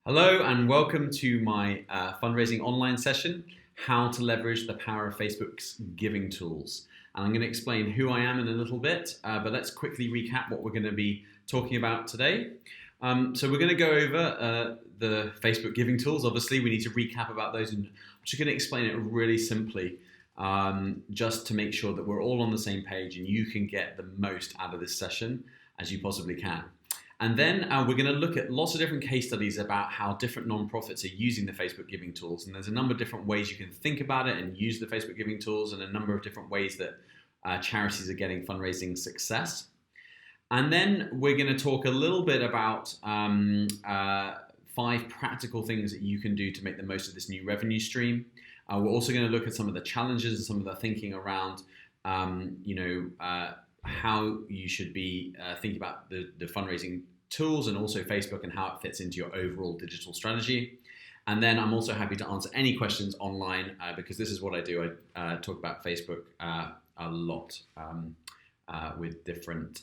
Hello and welcome to my Fundraising Online session, How to Leverage the Power of Facebook's Giving Tools. And I'm going to explain who I am in a little bit, but let's quickly recap what we're going to be talking about today. So we're going to go over the Facebook Giving Tools. Obviously, we need to recap about those, and I'm just going to explain it really simply, just to make sure that we're all on the same page and you can get the most out of this session as you possibly can. And then we're going to look at lots of different case studies about how different nonprofits are using the Facebook Giving Tools. And there's a number of different ways you can think about it and use the Facebook Giving Tools, and a number of different ways that charities are getting fundraising success. And then we're going to talk a little bit about 5 practical things that you can do to make the most of this new revenue stream. We're also going to look at some of the challenges and some of the thinking around, how you should be thinking about the fundraising tools and also Facebook and how it fits into your overall digital strategy. And then I'm also happy to answer any questions online because this is what I do. I talk about Facebook a lot with different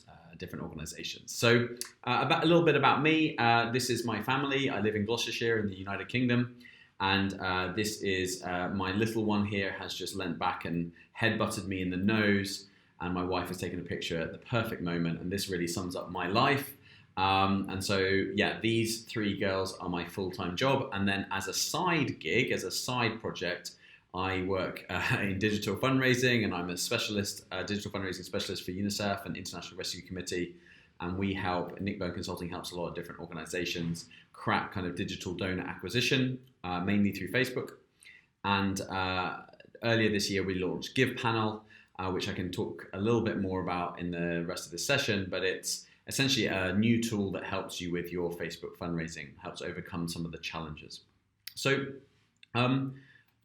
organizations. So a little bit about me. This is my family. I live in Gloucestershire in the United Kingdom. And this is my little one here has just leant back and headbutted me in the nose. And my wife has taken a picture at the perfect moment. And this really sums up my life. And so, yeah, these 3 girls are my full-time job. And then as a side gig, as a side project, I work in digital fundraising, and I'm a specialist, digital fundraising specialist for UNICEF and International Rescue Committee. And we help, Nick Burne Consulting helps a lot of different organizations crack kind of digital donor acquisition, mainly through Facebook. And earlier this year, we launched Give Panel, which I can talk a little bit more about in the rest of this session, but it's essentially a new tool that helps you with your Facebook fundraising, helps overcome some of the challenges. So,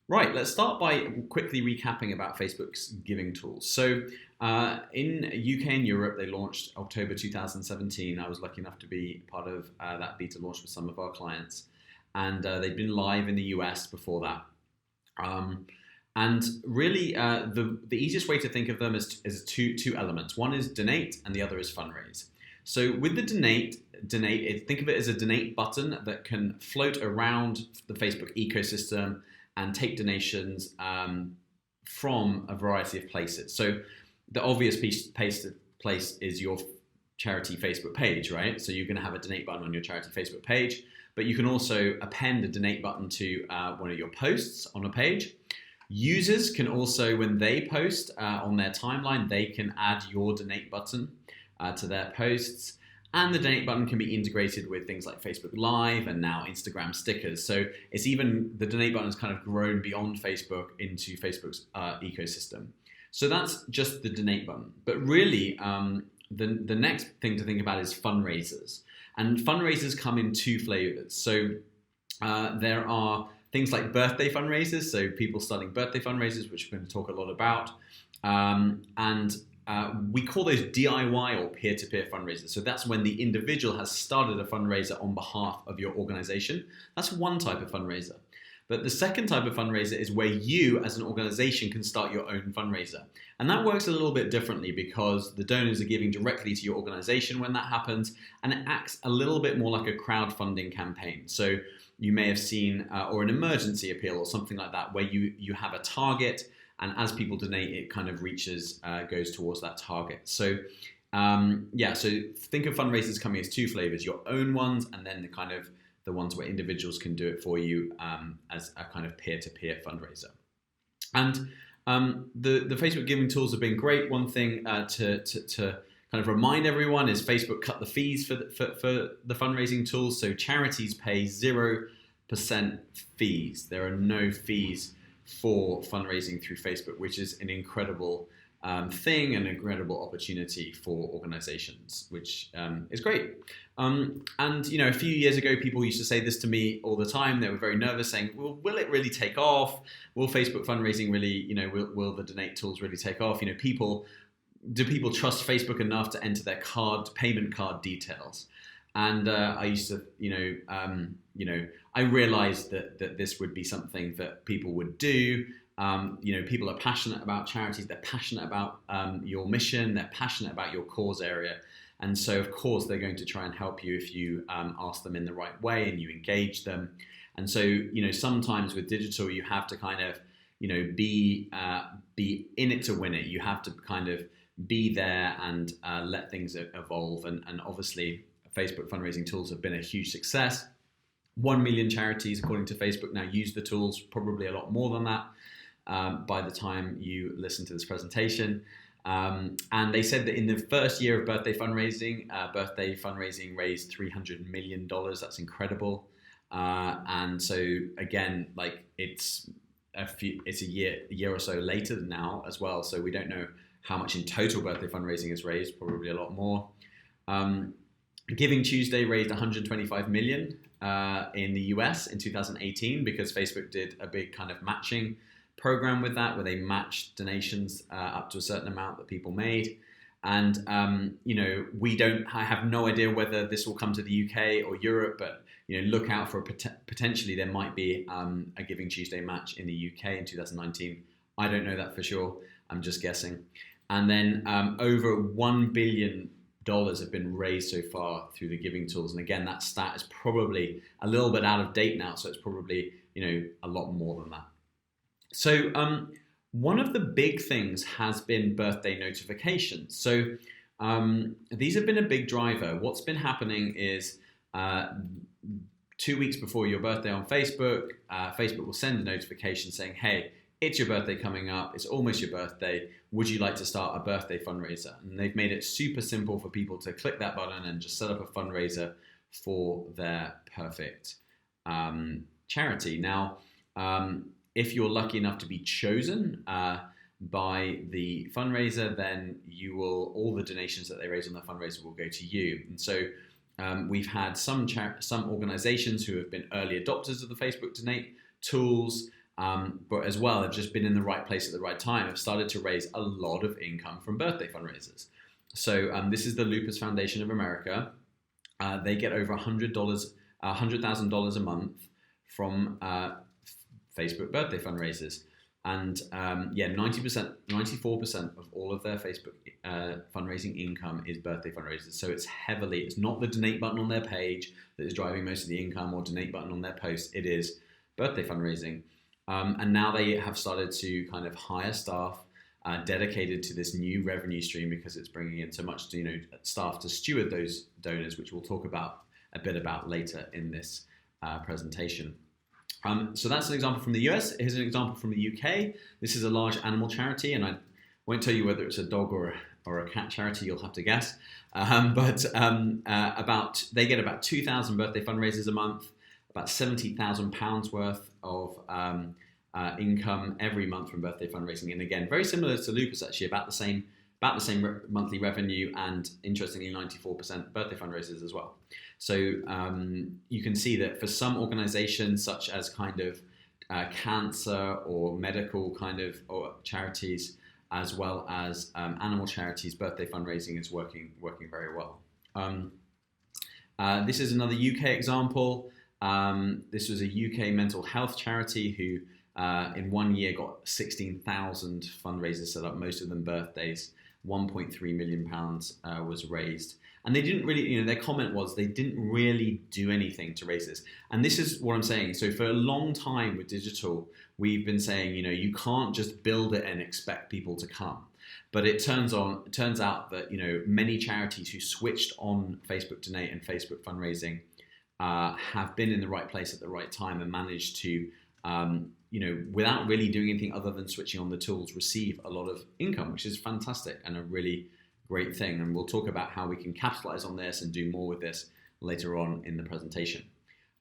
right, let's start by quickly recapping about Facebook's giving tools. So in UK and Europe, they launched October 2017. I was lucky enough to be part of that beta launch with some of our clients. And they'd been live in the US before that. And really, the easiest way to think of them is two elements. One is donate, and the other is fundraise. So with the donate, think of it as a donate button that can float around the Facebook ecosystem and take donations from a variety of places. So the obvious place is your charity Facebook page, right? So you're going to have a donate button on your charity Facebook page, but you can also append a donate button to one of your posts on a page. Users can also, when they post on their timeline, they can add your donate button to their posts. And the donate button can be integrated with things like Facebook Live and now Instagram stickers. So it's even, the donate button has kind of grown beyond Facebook into Facebook's ecosystem. So that's just the donate button. But really, the next thing to think about is fundraisers. And fundraisers come in 2 flavors. So there are things like birthday fundraisers, so people starting birthday fundraisers, which we're going to talk a lot about. We call those DIY or peer-to-peer fundraisers. So that's when the individual has started a fundraiser on behalf of your organization. That's one type of fundraiser. But the second type of fundraiser is where you as an organization can start your own fundraiser. And that works a little bit differently because the donors are giving directly to your organization when that happens, and it acts a little bit more like a crowdfunding campaign. So you may have seen, or an emergency appeal or something like that, where you have a target, and as people donate, it kind of reaches, goes towards that target. So so think of fundraisers coming as 2 flavors, your own ones, and then the ones where individuals can do it for you as a kind of peer-to-peer fundraiser. And the Facebook Giving Tools have been great. One thing to kind of remind everyone is Facebook cut the fees for the fundraising tools. So charities pay 0% fees. There are no fees for fundraising through Facebook, which is an incredible thing, an incredible opportunity for organizations, which is great. And a few years ago, people used to say this to me all the time. They were very nervous, saying, "Well, will it really take off? Will Facebook fundraising really, will the donate tools really take off? Do people trust Facebook enough to enter their payment card details?" And I used to, I realized that this would be something that people would do. People are passionate about charities. They're passionate about your mission. They're passionate about your cause area. And so, of course, they're going to try and help you if you ask them in the right way and you engage them. And so, sometimes with digital, you have to kind of, be in it to win it. You have to kind of be there and let things evolve. And obviously, Facebook fundraising tools have been a huge success. 1 million charities, according to Facebook, now use the tools, probably a lot more than that by the time you listen to this presentation. And they said that in the first year of birthday fundraising raised $300 million. That's incredible. And so again, like it's a year or so later now as well. So we don't know how much in total birthday fundraising is raised, probably a lot more. Giving Tuesday raised 125 million in the US in 2018 because Facebook did a big kind of matching program with that, where they matched donations up to a certain amount that people made. And I have no idea whether this will come to the UK or Europe, but look out for potentially there might be a Giving Tuesday match in the UK in 2019. I don't know that for sure. I'm just guessing. And then over $1 billion have been raised so far through the giving tools. And again, that stat is probably a little bit out of date now, so it's probably a lot more than that. So one of the big things has been birthday notifications. So these have been a big driver. What's been happening is 2 weeks before your birthday on Facebook, Facebook will send a notification saying, hey, it's your birthday coming up. It's almost your birthday. Would you like to start a birthday fundraiser? And they've made it super simple for people to click that button and just set up a fundraiser for their perfect charity. Now, if you're lucky enough to be chosen by the fundraiser, then all the donations that they raise on the fundraiser will go to you. And so we've had some organizations who have been early adopters of the Facebook Donate tools, but as well have just been in the right place at the right time, have started to raise a lot of income from birthday fundraisers. So this is the Lupus Foundation of America. They get over $100,000 a month from Facebook birthday fundraisers. And 94% of all of their Facebook fundraising income is birthday fundraisers. So it's not the donate button on their page that is driving most of the income or donate button on their post. It is birthday fundraising. And now they have started to kind of hire staff dedicated to this new revenue stream because it's bringing in so much, staff to steward those donors, which we'll talk about a bit about later in this presentation. So that's an example from the US. Here's an example from the UK. This is a large animal charity, and I won't tell you whether it's a dog or a cat charity. You'll have to guess. They get about 2,000 birthday fundraisers a month, about £70,000 worth of income every month from birthday fundraising. And again, very similar to Lupus, actually, about the same monthly revenue, and interestingly, 94% birthday fundraisers as well. So you can see that for some organizations, such as kind of cancer or medical kind of or charities, as well as animal charities, birthday fundraising is working very well. This is another UK example. This was a UK mental health charity who in 1 year got 16,000 fundraisers set up, most of them birthdays. £1.3 million was raised. And they didn't really, their comment was they didn't really do anything to raise this. And this is what I'm saying. So for a long time with digital, we've been saying, you can't just build it and expect people to come. But it turns out that, many charities who switched on Facebook Donate and Facebook fundraising have been in the right place at the right time and managed to, without really doing anything other than switching on the tools, receive a lot of income, which is fantastic and a really great thing. And we'll talk about how we can capitalize on this and do more with this later on in the presentation.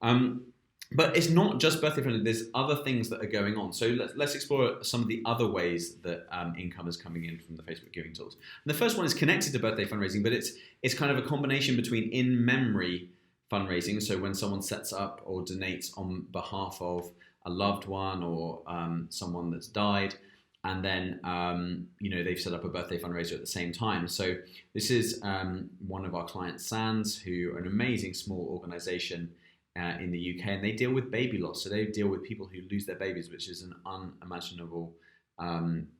But it's not just birthday fundraising. There's other things that are going on. So let's explore some of the other ways that income is coming in from the Facebook giving tools. And the first one is connected to birthday fundraising, but it's kind of a combination between in-memory fundraising. So when someone sets up or donates on behalf of a loved one or someone that's died, and then they've set up a birthday fundraiser at the same time. So this is one of our clients, Sands, who are an amazing small organization in the UK, and they deal with baby loss. So they deal with people who lose their babies, which is an unimaginable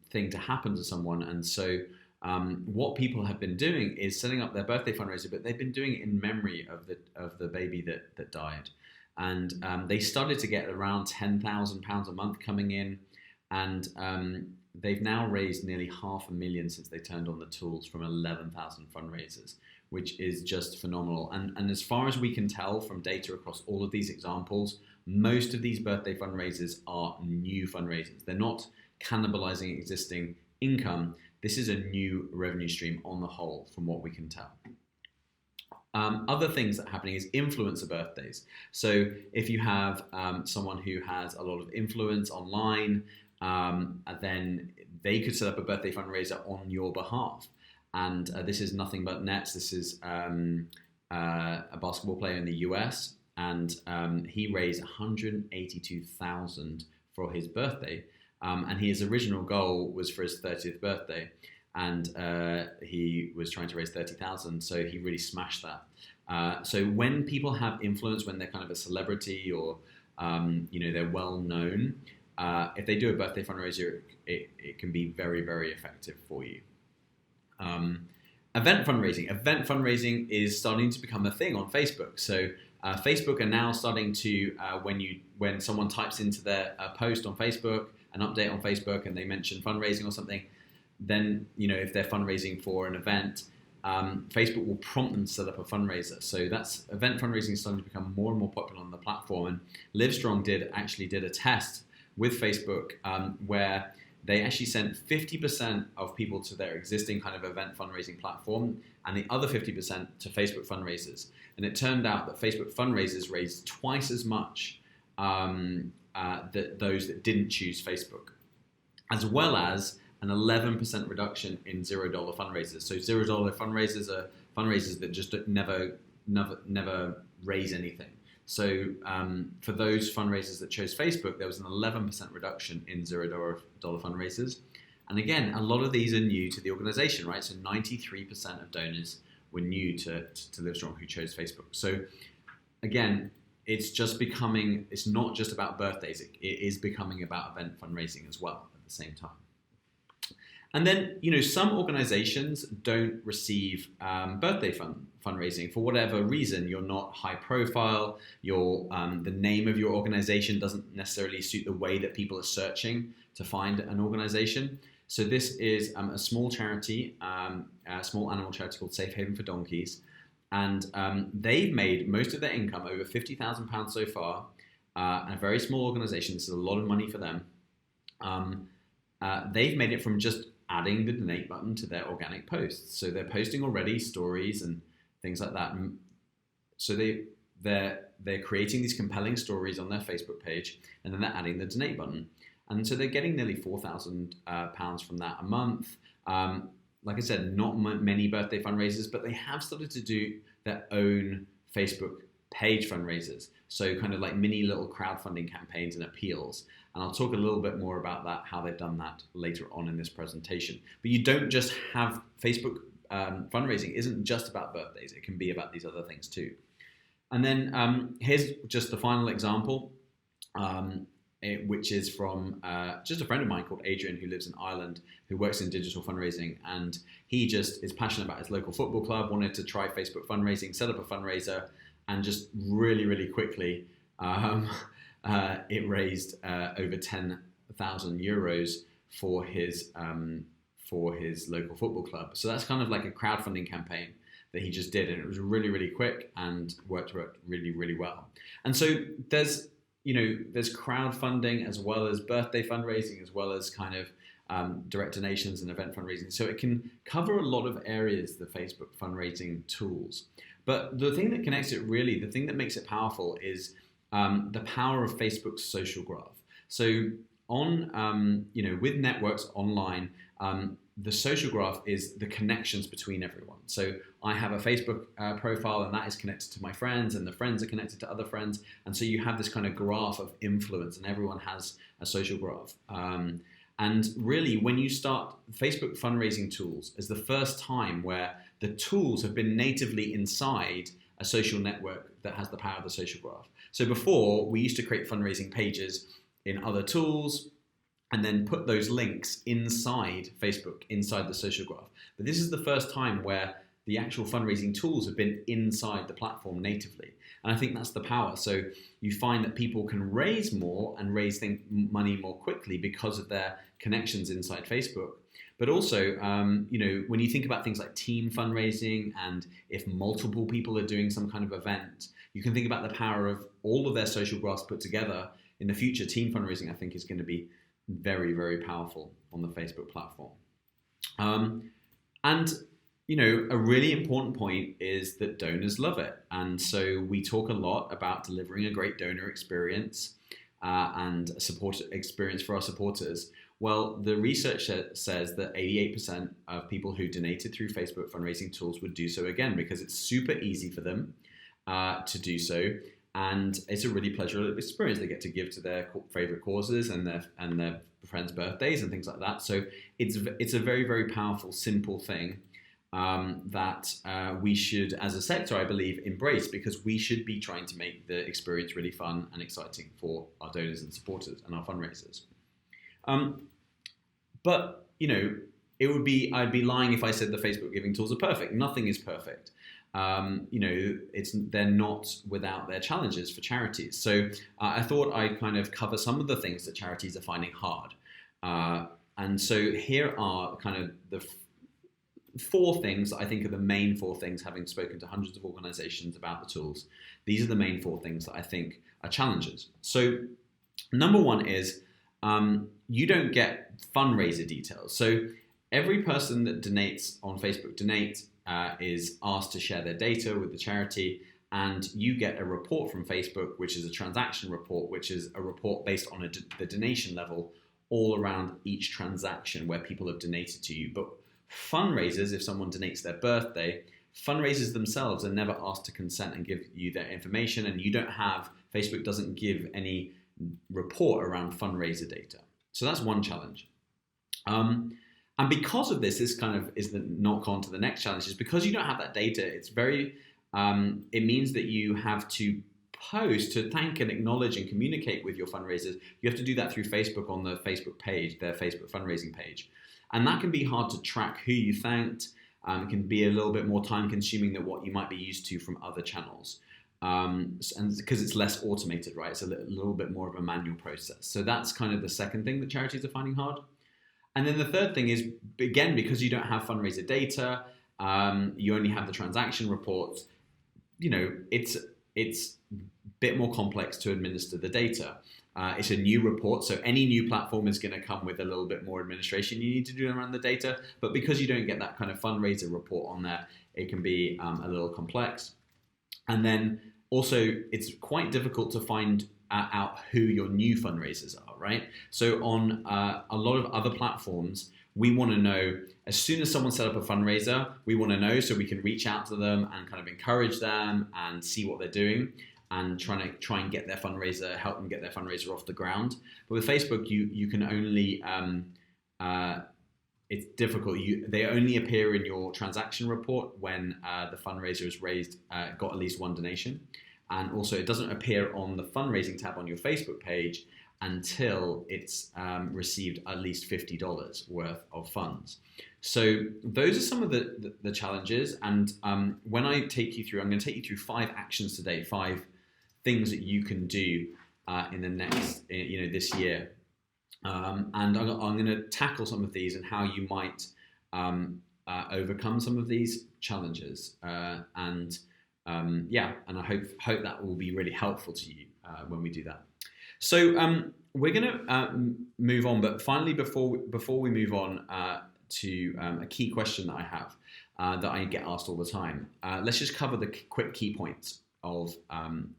thing to happen to someone. And so what people have been doing is setting up their birthday fundraiser, but they've been doing it in memory of the baby that died. And they started to get around £10,000 a month coming in, and they've now raised nearly $500,000 since they turned on the tools from 11,000 fundraisers, which is just phenomenal. And as far as we can tell from data across all of these examples, most of these birthday fundraisers are new fundraisers. They're not cannibalizing existing income. This is a new revenue stream on the whole, from what we can tell. Other things that are happening is influencer birthdays. So if you have someone who has a lot of influence online, then they could set up a birthday fundraiser on your behalf. And this is nothing but nets. This is a basketball player in the US, and he raised $182,000 for his birthday. And his original goal was for his 30th birthday, and he was trying to raise $30,000, so he really smashed that. So when people have influence, when they're kind of a celebrity or they're well known, if they do a birthday fundraiser, it can be very, very effective for you. Event fundraising. Event fundraising is starting to become a thing on Facebook. So Facebook are now starting to, when someone types into their post on Facebook, an update on Facebook, and they mention fundraising or something, then, if they're fundraising for an event, Facebook will prompt them to set up a fundraiser. So that's event fundraising is starting to become more and more popular on the platform. And LiveStrong actually did a test with Facebook where they actually sent 50% of people to their existing kind of event fundraising platform and the other 50% to Facebook fundraisers. And it turned out that Facebook fundraisers raised twice as much those that didn't choose Facebook, as well as an 11% reduction in $0 fundraisers. So $0 fundraisers are fundraisers that just never raise anything. So for those fundraisers that chose Facebook, there was an 11% reduction in $0 fundraisers. And again, a lot of these are new to the organization, right? So 93% of donors were new to LiveStrong who chose Facebook. So again, it's not just about birthdays, it is becoming about event fundraising as well at the same time. And then, some organizations don't receive birthday fundraising for whatever reason. You're not high profile, the name of your organization doesn't necessarily suit the way that people are searching to find an organization. So this is a small charity, a small animal charity called Safe Haven for Donkeys. And they've made most of their income, over £50,000 so far, a very small organization. This is a lot of money for them. They've made it from just adding the donate button to their organic posts. So they're posting already stories and things like that. And so they're creating these compelling stories on their Facebook page, and then they're adding the donate button. And so they're getting nearly £4,000 from that a month. Like I said, not many birthday fundraisers, but they have started to do their own Facebook page fundraisers. So kind of like mini little crowdfunding campaigns and appeals. And I'll talk a little bit more about that, how they've done that later on in this presentation. But you don't just have Facebook fundraising isn't just about birthdays. It can be about these other things too. And then here's just the final example, which is from just a friend of mine called Adrian, who lives in Ireland, who works in digital fundraising. And he just is passionate about his local football club, wanted to try Facebook fundraising, set up a fundraiser, and just really, really quickly, it raised over €10,000 for his local football club. So that's kind of like a crowdfunding campaign that he just did, and it was really, really quick and worked really, really well. And so there's crowdfunding as well as birthday fundraising, as well as kind of direct donations and event fundraising. So it can cover a lot of areas, the Facebook fundraising tools. But the thing that connects it really, the thing that makes it powerful is the power of Facebook's social graph. So on, with networks online, the social graph is the connections between everyone. So I have a Facebook profile, and that is connected to my friends, and the friends are connected to other friends. And so you have this kind of graph of influence, and everyone has a social graph. And really, when you start, Facebook fundraising tools is the first time where the tools have been natively inside a social network that has the power of the social graph. So before, we used to create fundraising pages in other tools, and then put those links inside Facebook, inside the social graph. But this is the first time where the actual fundraising tools have been inside the platform natively. And I think that's the power. So you find that people can raise more and raise money more quickly because of their connections inside Facebook. But also, when you think about things like team fundraising, and if multiple people are doing some kind of event, you can think about the power of all of their social graphs put together. In the future, team fundraising, I think, is going to be very, very powerful on the Facebook platform. A really important point is that donors love it. And so we talk a lot about delivering a great donor experience and a support experience for our supporters. Well, the research says that 88% of people who donated through Facebook fundraising tools would do so again, because it's super easy for them to do so. And it's a really pleasurable experience. They get to give to their favorite causes and their friends' birthdays and things like that. So it's a very, very powerful, simple thing that we should, as a sector, I believe, embrace, because we should be trying to make the experience really fun and exciting for our donors and supporters and our fundraisers. But I'd be lying if I said the Facebook giving tools are perfect. Nothing is perfect. They're not without their challenges for charities. So I thought I'd kind of cover some of the things that charities are finding hard. And so here are kind of the four things that I think are the main four things, having spoken to hundreds of organizations about the tools. These are the main four things that I think are challenges. So number one is you don't get fundraiser details. So every person that donates on Facebook is asked to share their data with the charity, and you get a report from Facebook, which is a transaction report, which is a report based on the donation level all around each transaction where people have donated to you. But fundraisers, if someone donates their birthday, fundraisers themselves are never asked to consent and give you their information, and Facebook doesn't give any report around fundraiser data. So that's one challenge. And because of this kind of is the knock on to the next challenge, is because you don't have that data, it means that you have to post to thank and acknowledge and communicate with your fundraisers. You have to do that through Facebook on the Facebook page, their Facebook fundraising page. And that can be hard to track who you thanked. It can be a little bit more time consuming than what you might be used to from other channels. And because it's less automated, right? It's a little bit more of a manual process. So that's kind of the second thing that charities are finding hard. And then the third thing is, again, because you don't have fundraiser data, you only have the transaction reports, it's a bit more complex to administer the data. It's a new report, so any new platform is going to come with a little bit more administration you need to do around the data. But because you don't get that kind of fundraiser report on there, it can be a little complex. And then also, it's quite difficult to find out who your new fundraisers are, right? So on a lot of other platforms, we want to know, as soon as someone set up a fundraiser, we want to know so we can reach out to them and kind of encourage them and see what they're doing and try and get their fundraiser, help them get their fundraiser off the ground. But with Facebook, you can only, it's difficult. They only appear in your transaction report when the fundraiser is raised, got at least one donation. And also it doesn't appear on the fundraising tab on your Facebook page until it's received at least $50 worth of funds. So those are some of the challenges. And when I take you through, I'm going to take you through 5 actions today, 5 things that you can do in the next, this year. And I'm going to tackle some of these and how you might overcome some of these challenges. And I hope that will be really helpful to you when we do that. So we're going to move on, but finally, before we move on to a key question that I have that I get asked all the time, let's just cover the quick key points of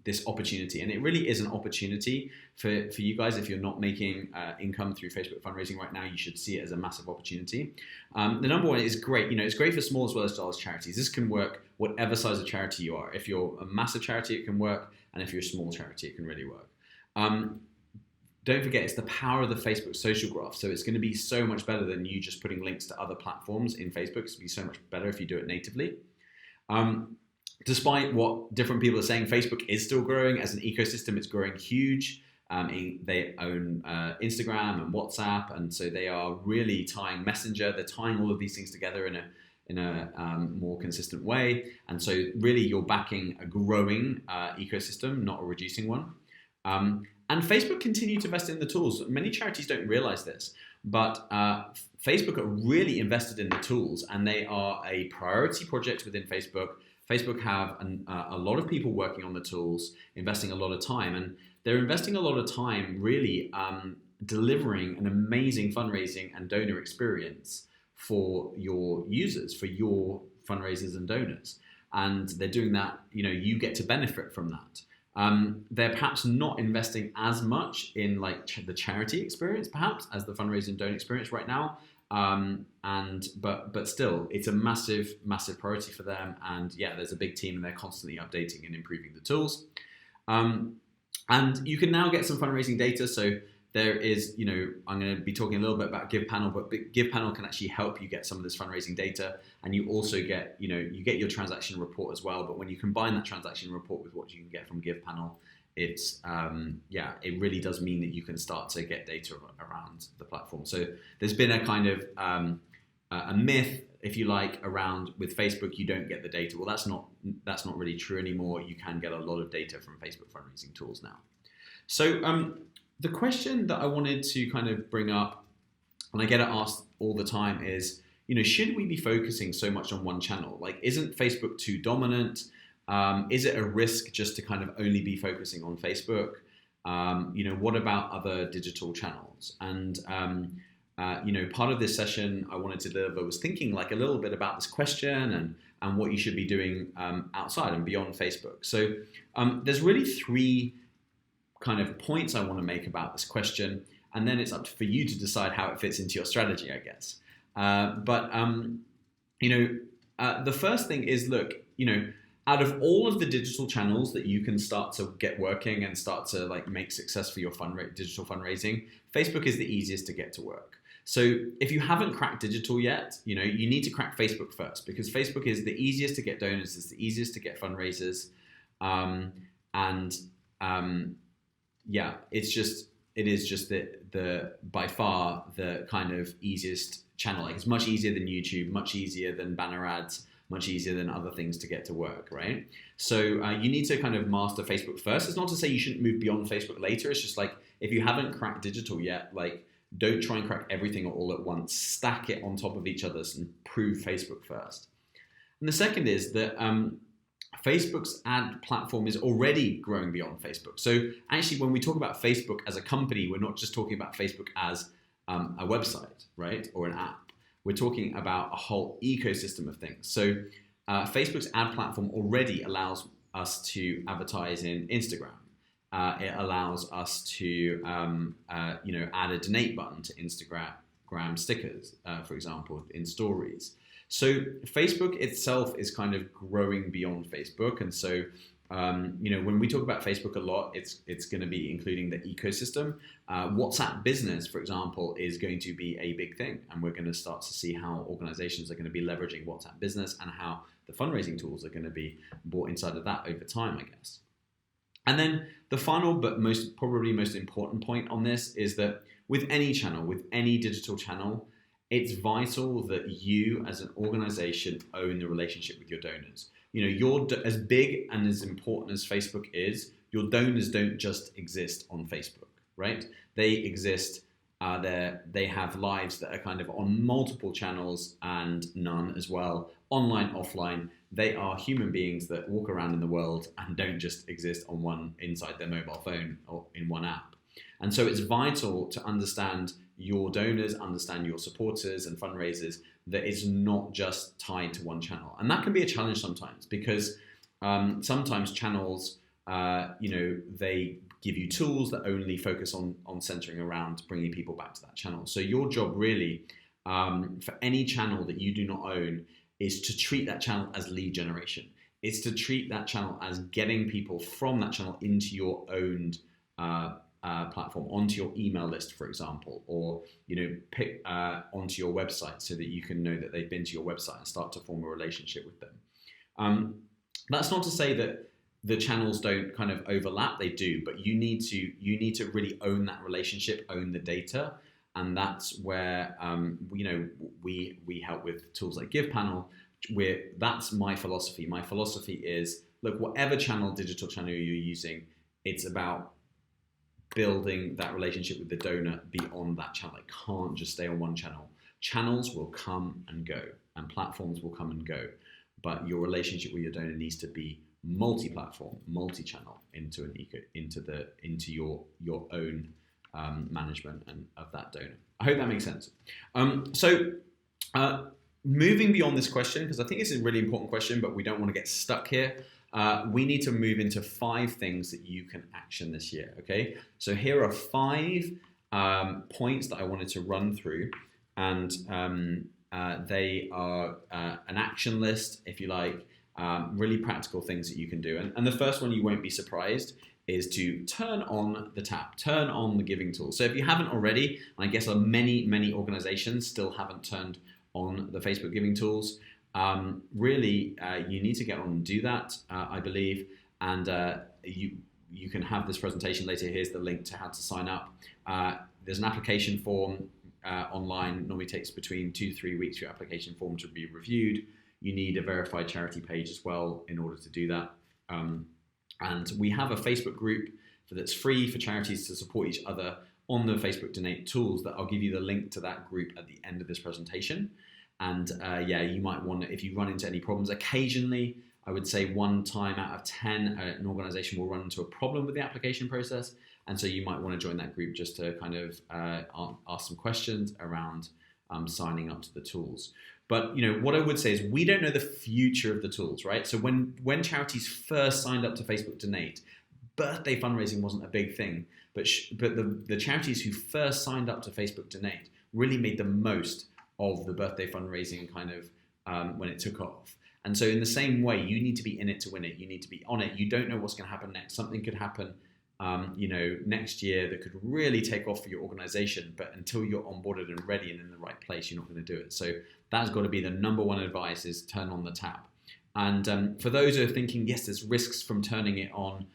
this opportunity. And it really is an opportunity for you guys. If you're not making income through Facebook fundraising right now, you should see it as a massive opportunity. The number one is great. It's great for small as well as large charities. This can work whatever size of charity you are. If you're a massive charity, it can work. And if you're a small charity, it can really work. Don't forget, it's the power of the Facebook social graph. So it's going to be so much better than you just putting links to other platforms in Facebook. It's going to be so much better if you do it natively. Despite what different people are saying, Facebook is still growing as an ecosystem. It's growing huge. They own Instagram and WhatsApp, and so they are really tying Messenger. They're tying all of these things together in a more consistent way. And so really you're backing a growing ecosystem, not a reducing one. And Facebook continue to invest in the tools. Many charities don't realize this, but Facebook are really invested in the tools, and they are a priority project within Facebook. Facebook have a lot of people working on the tools, investing a lot of time, and they're investing a lot of time really delivering an amazing fundraising and donor experience for your users, for your fundraisers and donors. And they're doing that, you get to benefit from that. They're perhaps not investing as much in the charity experience, perhaps, as the fundraising and donor experience right now. But still, it's a massive, massive priority for them. And yeah, there's a big team, and they're constantly updating and improving the tools. And you can now get some fundraising data. So there is, I'm going to be talking a little bit about GivePanel, but GivePanel can actually help you get some of this fundraising data. And you also get, you get your transaction report as well. But when you combine that transaction report with what you can get from GivePanel, it's, it really does mean that you can start to get data around the platform. So there's been a kind of a myth, if you like, around with Facebook, you don't get the data. Well, that's not really true anymore. You can get a lot of data from Facebook fundraising tools now. So the question that I wanted to kind of bring up, and I get it asked all the time, is, should we be focusing so much on one channel? Like, isn't Facebook too dominant? Is it a risk just to kind of only be focusing on Facebook? What about other digital channels? And, part of this session I wanted to deliver was thinking a little bit about this question and what you should be doing outside and beyond Facebook. So there's really three kind of points I want to make about this question, and then it's up for you to decide how it fits into your strategy, I guess. The first thing is, look, out of all of the digital channels that you can start to get working and start to make success for your digital fundraising, Facebook is the easiest to get to work. So if you haven't cracked digital yet, you need to crack Facebook first, because Facebook is the easiest to get donors, it's the easiest to get fundraisers, it is just the by far the kind of easiest channel. It's much easier than YouTube, much easier than banner ads, much easier than other things to get to work, right? So you need to kind of master Facebook first. It's not to say you shouldn't move beyond Facebook later. It's just if you haven't cracked digital yet, don't try and crack everything all at once. Stack it on top of each other and prove Facebook first. And the second is that Facebook's ad platform is already growing beyond Facebook. So actually, when we talk about Facebook as a company, we're not just talking about Facebook as a website, right, or an app. We're talking about a whole ecosystem of things. So Facebook's ad platform already allows us to advertise in Instagram. It allows us to, add a donate button to Instagram stickers, for example, in stories. So Facebook itself is kind of growing beyond Facebook. And so, when we talk about Facebook a lot, it's going to be including the ecosystem. WhatsApp Business, for example, is going to be a big thing. And we're going to start to see how organizations are going to be leveraging WhatsApp Business and how the fundraising tools are going to be brought inside of that over time, I guess. And then the final, but probably most important point on this is that with any channel, with any digital channel, it's vital that you as an organization own the relationship with your donors. You're as big and as important as Facebook is, your donors don't just exist on Facebook, right? They exist, they have lives that are kind of on multiple channels and none as well, online, offline. They are human beings that walk around in the world and don't just exist on one inside their mobile phone or in one app. And so it's vital to understand your donors, understand your supporters and fundraisers, that it's not just tied to one channel. And that can be a challenge sometimes, because sometimes channels, they give you tools that only focus on centering around bringing people back to that channel. So your job really, for any channel that you do not own, is to treat that channel as lead generation. It's to treat that channel as getting people from that channel into your owned platform, onto your email list, for example, or pick onto your website so that you can know that they've been to your website and start to form a relationship with them. That's not to say that the channels don't kind of overlap, they do, but you need to really own that relationship, own the data. And that's where we help with tools like GivePanel. That's my philosophy. My philosophy is, look, whatever digital channel you're using, it's about building that relationship with the donor beyond that channel. It can't just stay on one channel. Channels will come and go, and platforms will come and go, but your relationship with your donor needs to be multi-platform, multi-channel into your own management and of that donor. I hope that makes sense. Moving beyond this question, because I think it's a really important question, but we don't want to get stuck here. We need to move into 5 things that you can action this year. Okay, so here are 5 points that I wanted to run through, and they are an action list, if you like. Really practical things that you can do. And the first one, you won't be surprised, is to turn on the tap, turn on the giving tool. So if you haven't already, and I guess many organizations still haven't turned on the Facebook giving tools, really you need to get on and do that, I believe. And you can have this presentation later. Here's the link to how to sign up. There's an application form online. Normally takes between 2 to 3 weeks for your application form to be reviewed. You need a verified charity page as well in order to do that. And we have a Facebook group that's free for charities to support each other on the Facebook Donate tools. That I'll give you the link to that group at the end of this presentation. And you might want to, if you run into any problems, occasionally, I would say 1 time out of 10, an organization will run into a problem with the application process. And so you might want to join that group just to kind of ask some questions around signing up to the tools. But what I would say is we don't know the future of the tools, right? So when charities first signed up to Facebook Donate, birthday fundraising wasn't a big thing, but the charities who first signed up to Facebook Donate really made the most of the birthday fundraising kind of when it took off. And so in the same way, you need to be in it to win it. You need to be on it. You don't know what's going to happen next. Something could happen next year that could really take off for your organization, but until you're onboarded and ready and in the right place, you're not going to do it. So that's got to be the number one advice, is turn on the tap. And for those who are thinking, yes, there's risks from turning it on,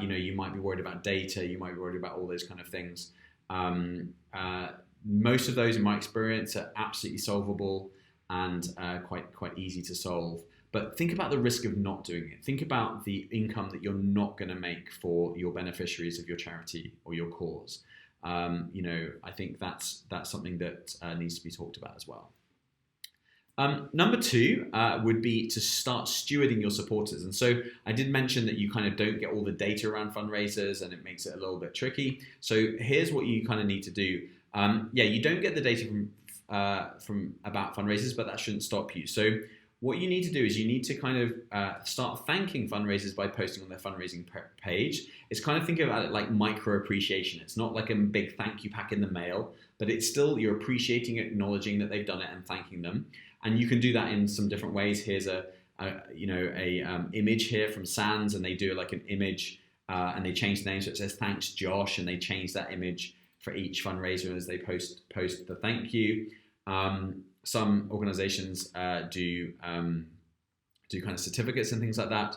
you might be worried about data, you might be worried about all those kind of things. Most of those, in my experience, are absolutely solvable and quite easy to solve. But think about the risk of not doing it. Think about the income that you're not going to make for your beneficiaries of your charity or your cause. I think that's something that needs to be talked about as well. Number 2 would be to start stewarding your supporters. And so I did mention that you kind of don't get all the data around fundraisers, and it makes it a little bit tricky. So here's what you kind of need to do. You don't get the data from about fundraisers, but that shouldn't stop you. So what you need to do is you need to kind of start thanking fundraisers by posting on their fundraising page. It's kind of, think about it like micro appreciation. It's not like a big thank you pack in the mail, but it's still, you're appreciating, acknowledging that they've done it and thanking them. And you can do that in some different ways. Here's a image here from Sands, and they do like an image and they change the name. So it says thanks Josh, and they change that image for each fundraiser as they post the thank you. Some organizations do kind of certificates and things like that.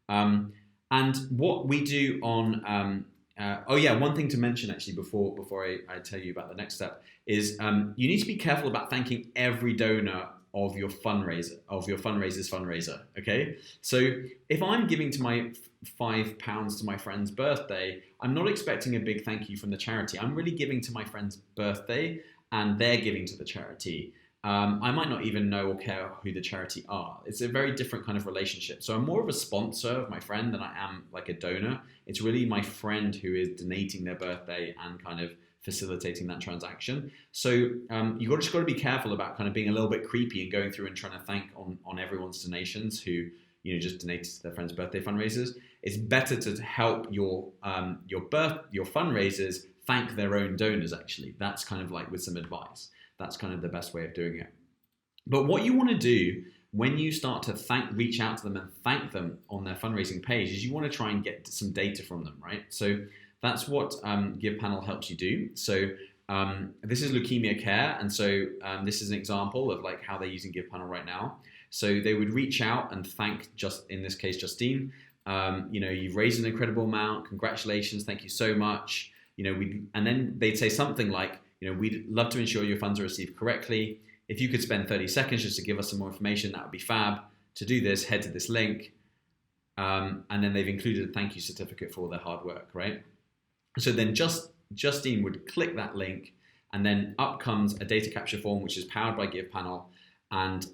And what we do on, one thing to mention actually before I tell you about the next step is you need to be careful about thanking every donor of your fundraiser's fundraiser. Okay, so if I'm giving to my £5 to my friend's birthday, I'm not expecting a big thank you from the charity. I'm really giving to my friend's birthday, and they're giving to the charity. I might not even know or care who the charity are. It's a very different kind of relationship. So I'm more of a sponsor of my friend than I am like a donor. It's really my friend who is donating their birthday and kind of facilitating that transaction. So you've just got to be careful about kind of being a little bit creepy and going through and trying to thank on everyone's donations who just donated to their friend's birthday fundraisers. It's better to help your fundraisers thank their own donors. Actually, that's kind of like with some advice. That's kind of the best way of doing it. But what you want to do when you start to reach out to them and thank them on their fundraising page is you want to try and get some data from them, right? So that's what GivePanel helps you do. So this is Leukemia Care, and so this is an example of like how they're using GivePanel right now. So they would reach out and thank, in this case, Justine, You've raised an incredible amount. Congratulations. Thank you so much. And then they'd say something like, we'd love to ensure your funds are received correctly. If you could spend 30 seconds just to give us some more information, that would be fab. To do this, head to this link. And then they've included a thank you certificate for all their hard work, right? So then Justine would click that link, and then up comes a data capture form, which is powered by GivePanel. And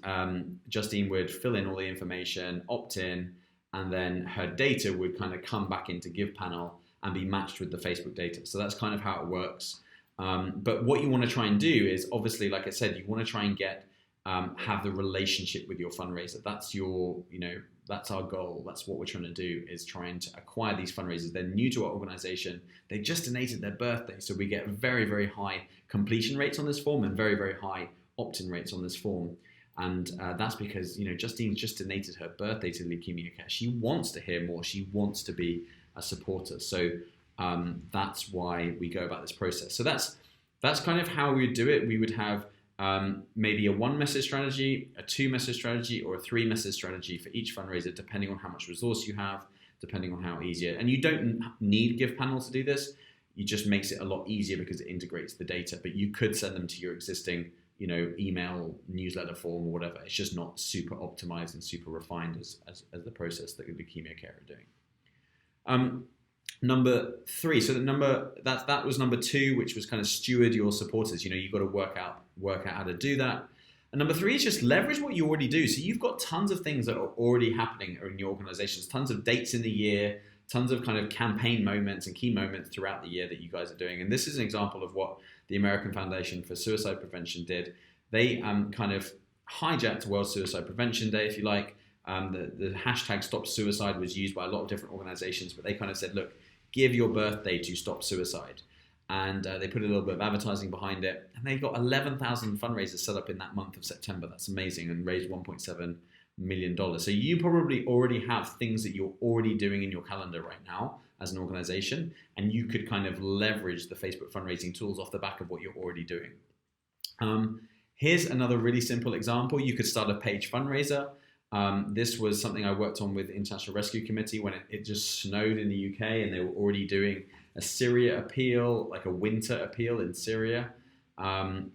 Justine would fill in all the information, opt in, and then her data would kind of come back into GivePanel and be matched with the Facebook data. So that's kind of how it works. But what you want to try and do is, obviously, like I said, you want to try and have the relationship with your fundraiser. That's our goal. That's what we're trying to do, is trying to acquire these fundraisers. They're new to our organization. They just donated their birthday. So we get very, very high completion rates on this form and very, very high opt-in rates on this form. And that's because, Justine just donated her birthday to Leukemia Care. She wants to hear more. She wants to be a supporter. So that's why we go about this process. So that's kind of how we would do it. We would have maybe a 1-message strategy, a 2-message strategy, or a 3-message strategy for each fundraiser, depending on how much resource you have, depending on how easier. And you don't need GivePanel to do this. It just makes it a lot easier because it integrates the data. But you could send them to your existing, email newsletter form or whatever. It's just not super optimized and super refined as the process that Leukemia Care are doing. Number 3, so that was number 2, which was kind of steward your supporters. You've got to work out how to do that. And number 3 is just leverage what you already do. So you've got tons of things that are already happening in your organizations, tons of dates in the year, tons of kind of campaign moments and key moments throughout the year that you guys are doing. And this is an example of what the American Foundation for Suicide Prevention did. They kind of hijacked World Suicide Prevention Day, if you like. The hashtag Stop Suicide was used by a lot of different organizations, but they kind of said, look, give your birthday to stop suicide. And they put a little bit of advertising behind it. And they got 11,000 fundraisers set up in that month of September. That's amazing. And raised $1.7 million. So you probably already have things that you're already doing in your calendar right now as an organization. And you could kind of leverage the Facebook fundraising tools off the back of what you're already doing. Here's another really simple example. You could start a page fundraiser. This was something I worked on with International Rescue Committee when it just snowed in the UK, and they were already doing a Syria appeal, like a winter appeal in Syria, where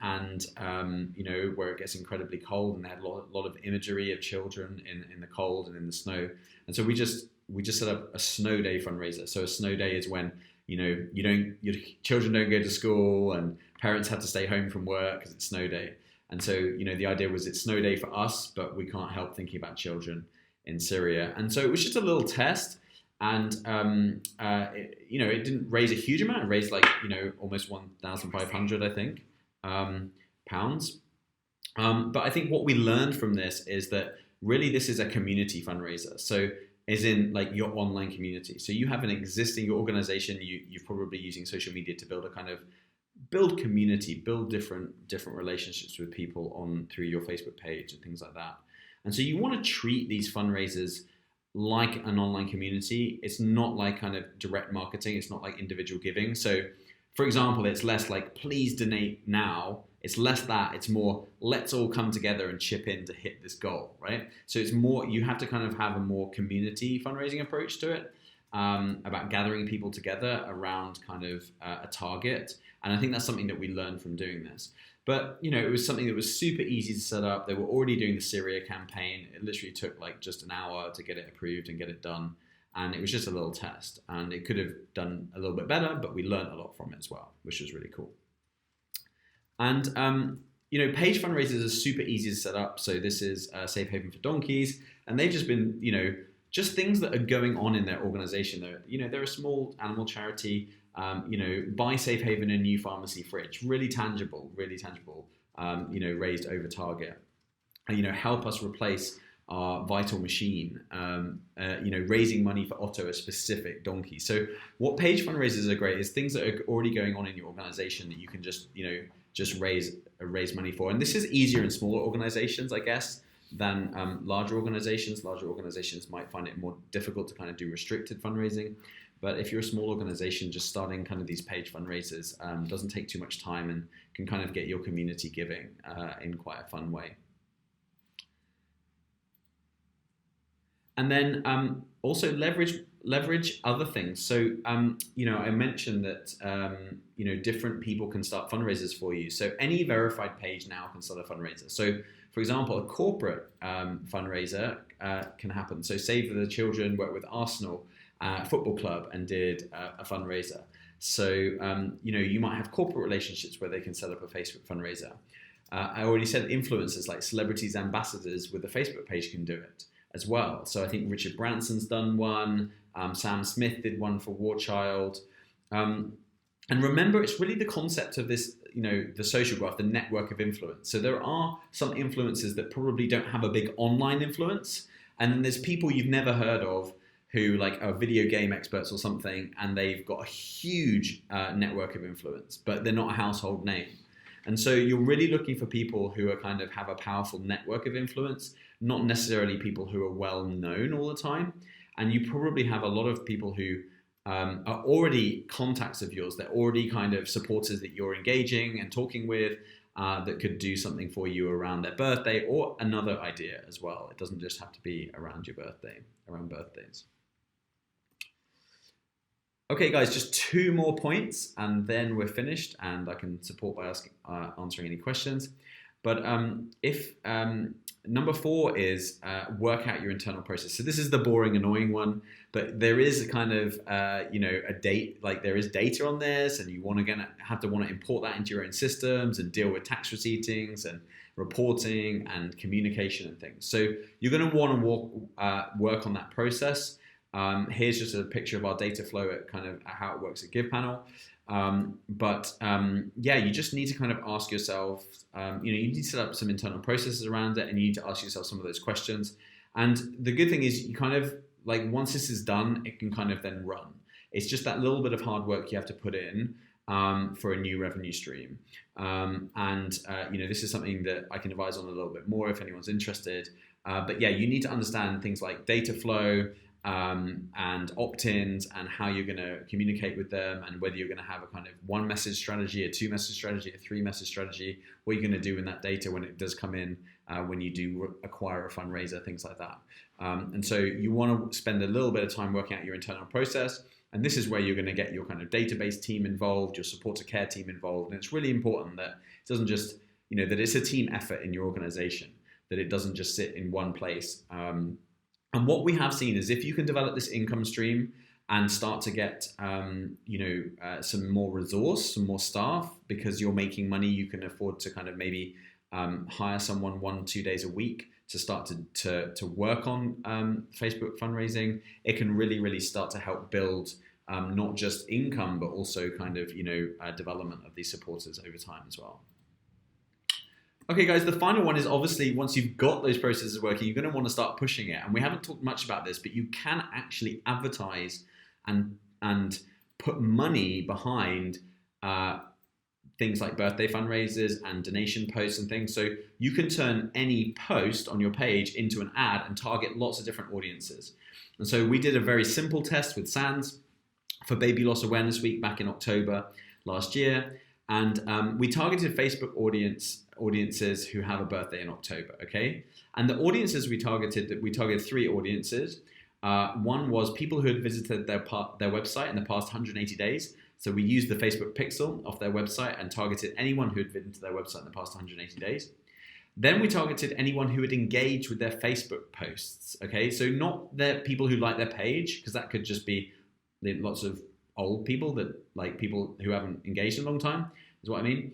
it gets incredibly cold, and they had a lot of imagery of children in the cold and in the snow. And so we just set up a snow day fundraiser. So a snow day is when your children don't go to school and parents have to stay home from work because it's snow day. And so, the idea was it's snow day for us, but we can't help thinking about children in Syria. And so it was just a little test. And, it didn't raise a huge amount. It raised almost 1,500, I think, pounds. But I think what we learned from this is that really this is a community fundraiser. So as in your online community. So you have your organization, you're probably using social media to build community, build different relationships with people through your Facebook page and things like that. And so you want to treat these fundraisers like an online community. It's not like kind of direct marketing. It's not like individual giving. So for example, it's less like, please donate now. It's less that. It's more, let's all come together and chip in to hit this goal, right? So it's more, you have to kind of have a more community fundraising approach to it, about gathering people together around kind of a target. And I think that's something that we learned from doing this. But, it was something that was super easy to set up. They were already doing the Syria campaign. It literally took just an hour to get it approved and get it done. And it was just a little test. And it could have done a little bit better, but we learned a lot from it as well, which was really cool. And, page fundraisers are super easy to set up. So this is Safe Haven for Donkeys. And they've just been, just things that are going on in their organization. They're a small animal charity. Buy Safe Haven a new pharmacy fridge. Really tangible, raised over target. Help us replace our vital machine. Raising money for Otto, a specific donkey. So what page fundraisers are great is things that are already going on in your organization that you can just raise money for. And this is easier in smaller organizations, I guess, than larger organizations. Larger organizations might find it more difficult to kind of do restricted fundraising. But if you're a small organization, just starting kind of these page fundraisers doesn't take too much time and can kind of get your community giving in quite a fun way. And then also leverage other things. So, I mentioned that, different people can start fundraisers for you. So any verified page now can start a fundraiser. So, for example, a corporate fundraiser can happen. So Save the Children worked with Arsenal Football Club and did a fundraiser. So, you might have corporate relationships where they can set up a Facebook fundraiser. I already said influencers like celebrities, ambassadors with a Facebook page can do it as well. So I think Richard Branson's done one. Sam Smith did one for War Child. And remember, it's really the concept of this, the social graph, the network of influence. So there are some influencers that probably don't have a big online influence. And then there's people you've never heard of who like are video game experts or something, and they've got a huge network of influence, but they're not a household name. And so you're really looking for people who are kind of have a powerful network of influence, not necessarily people who are well known all the time. And you probably have a lot of people who are already contacts of yours. They're already kind of supporters that you're engaging and talking with that could do something for you around their birthday or another idea as well. It doesn't just have to be around your birthday, around birthdays. Okay, guys, just 2 more points and then we're finished, and I can support by answering any questions. But if number 4 is work out your internal process. So this is the boring, annoying one, but there is a kind of a date, like there is data on this, and you want to import that into your own systems and deal with tax receiptings and reporting and communication and things. So you're going to want to work on that process. Here's just a picture of our data flow at kind of how it works at GivePanel. You just need to kind of ask yourself, you need to set up some internal processes around it, and you need to ask yourself some of those questions. And the good thing is you kind of like, once this is done, it can kind of then run. It's just that little bit of hard work you have to put in for a new revenue stream. This is something that I can advise on a little bit more if anyone's interested. You need to understand things like data flow, and opt-ins, and how you're going to communicate with them, and whether you're going to have a kind of 1-message strategy, a 2-message strategy, a 3-message strategy, what you're going to do in that data when it does come in, when you do acquire a fundraiser, things like that. And so you want to spend a little bit of time working out your internal process, and this is where you're going to get your kind of database team involved, your support to care team involved, and it's really important that it doesn't just, that it's a team effort in your organization, that it doesn't just sit in one place. And what we have seen is if you can develop this income stream and start to get, some more resource, some more staff, because you're making money, you can afford to kind of maybe hire someone 1-2 days a week to start to work on Facebook fundraising. It can really, really start to help build not just income, but also kind of, development of these supporters over time as well. Okay, guys, the final one is obviously once you've got those processes working, you're going to want to start pushing it. And we haven't talked much about this, but you can actually advertise and put money behind things like birthday fundraisers and donation posts and things. So you can turn any post on your page into an ad and target lots of different audiences. And so we did a very simple test with SANS for Baby Loss Awareness Week back in October last year. And we targeted Facebook audiences who have a birthday in October, okay? And the audiences we targeted 3 audiences. One was people who had visited their website in the past 180 days. So we used the Facebook pixel off their website and targeted anyone who had visited their website in the past 180 days. Then we targeted anyone who had engaged with their Facebook posts, okay? So not the people who like their page, because that could just be lots of old people people who haven't engaged in a long time, is what I mean.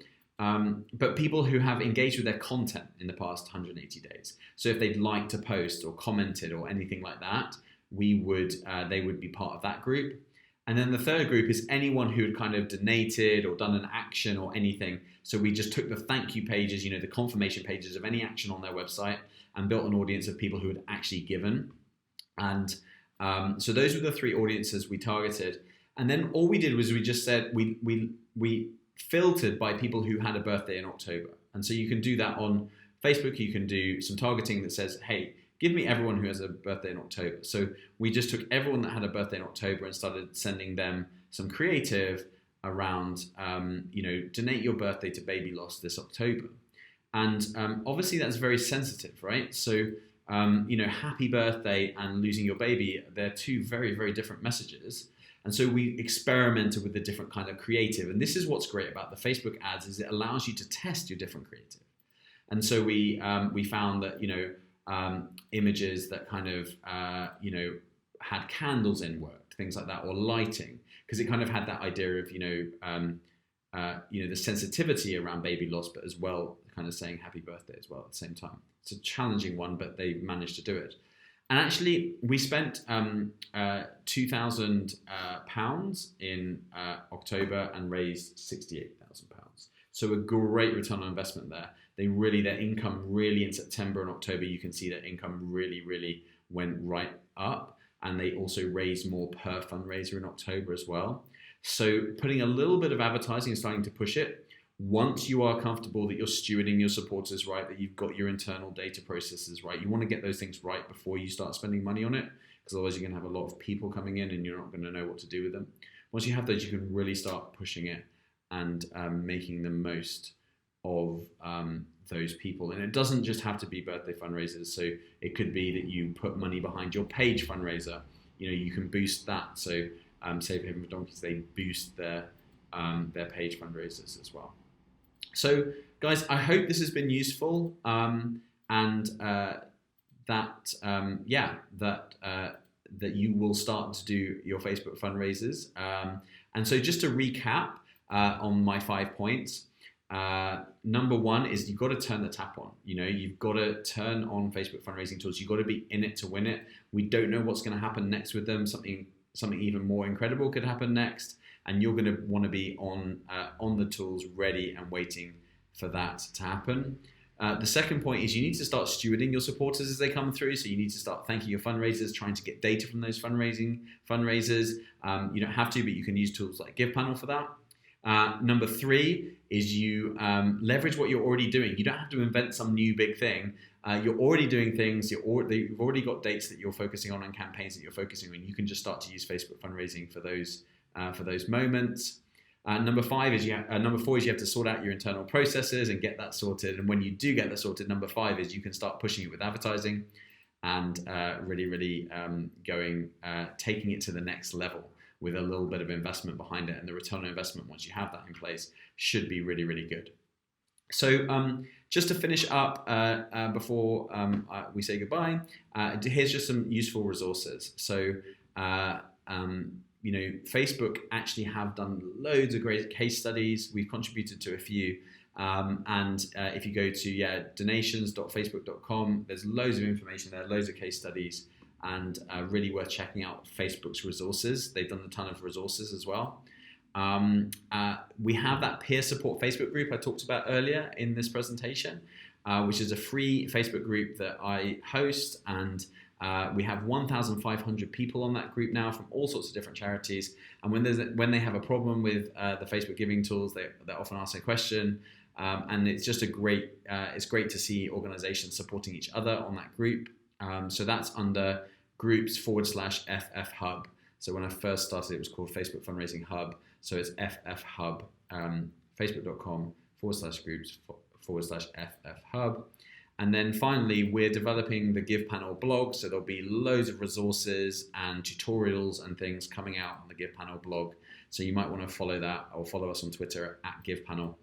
But people who have engaged with their content in the past 180 days. So if they'd liked to post or commented or anything like that, they would be part of that group. And then the third group is anyone who had kind of donated or done an action or anything. So we just took the thank you pages, the confirmation pages of any action on their website, and built an audience of people who had actually given. And so those were the 3 audiences we targeted. And then all we did was we just said we filtered by people who had a birthday in October. And so you can do that on Facebook. You can do some targeting that says, hey, give me everyone who has a birthday in October. So we just took everyone that had a birthday in October and started sending them some creative around, donate your birthday to Baby Loss this October. And obviously that's very sensitive, right? So happy birthday and losing your baby, they're two very, very different messages. And so we experimented with the different kind of creative. And this is what's great about the Facebook ads, is it allows you to test your different creative. And so we found that, images that kind of, had candles in worked, things like that, or lighting, because it kind of had that idea of, the sensitivity around baby loss, but as well, kind of saying happy birthday as well at the same time. It's a challenging one, but they managed to do it. And actually, we spent £2,000 in October and raised £68,000. So a great return on investment there. Their income really in September and October, you can see that income really, really went right up. And they also raised more per fundraiser in October as well. So putting a little bit of advertising and starting to push it. Once you are comfortable that you're stewarding your supporters right, that you've got your internal data processes right, you want to get those things right before you start spending money on it, because otherwise you're going to have a lot of people coming in and you're not going to know what to do with them. Once you have those, you can really start pushing it and making the most of those people. And it doesn't just have to be birthday fundraisers. So it could be that you put money behind your page fundraiser. You can boost that. So Save Haven for Donkeys, they boost their page fundraisers as well. So, guys, I hope this has been useful, that you will start to do your Facebook fundraisers. And so, just to recap on my 5 points, number one is you've got to turn the tap on. You've got to turn on Facebook fundraising tools. You've got to be in it to win it. We don't know what's going to happen next with them. Something even more incredible could happen next. And you're going to want to be on the tools, ready and waiting for that to happen. The second point is you need to start stewarding your supporters as they come through. So you need to start thanking your fundraisers, trying to get data from those fundraisers. You don't have to, but you can use tools like GivePanel for that. Number 3 is you leverage what you're already doing. You don't have to invent some new big thing. You're already doing things. You've already got dates that you're focusing on and campaigns that you're focusing on. You can just start to use Facebook fundraising for those moments. Number 4 is you have to sort out your internal processes and get that sorted. And when you do get that sorted, number 5 is you can start pushing it with advertising and really taking it to the next level with a little bit of investment behind it. And the return on investment, once you have that in place, should be really, really good. So just to finish up before we say goodbye, here's just some useful resources. So Facebook actually have done loads of great case studies. We've contributed to a few. And if you go to donations.facebook.com, there's loads of information there, loads of case studies, and really worth checking out Facebook's resources. They've done a ton of resources as well. We have that peer support Facebook group I talked about earlier in this presentation, which is a free Facebook group that I host, and we have 1,500 people on that group now from all sorts of different charities. And when they have a problem with the Facebook giving tools, they often ask a question, and it's just it's great to see organizations supporting each other on that group. So that's under groups/FF Hub. So when I first started, it was called Facebook Fundraising Hub. So it's FF Hub, facebook.com/groups/FF Hub. And then finally, we're developing the GivePanel blog. So there'll be loads of resources and tutorials and things coming out on the GivePanel blog. So you might want to follow that or follow us on Twitter at GivePanel.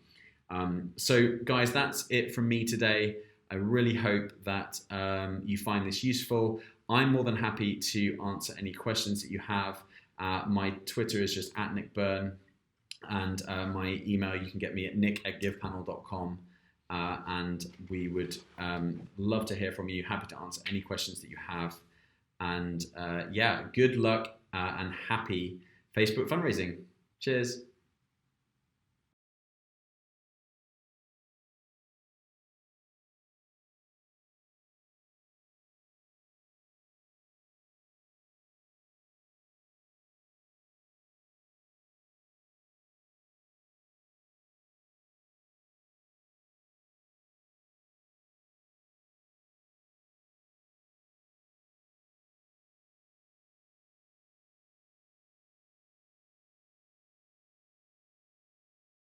So guys, that's it from me today. I really hope that you find this useful. I'm more than happy to answer any questions that you have. My Twitter is just @NickBurne, and my email, you can get me at nick@givepanel.com. And we would love to hear from you. Happy to answer any questions that you have. And good luck and happy Facebook fundraising. Cheers.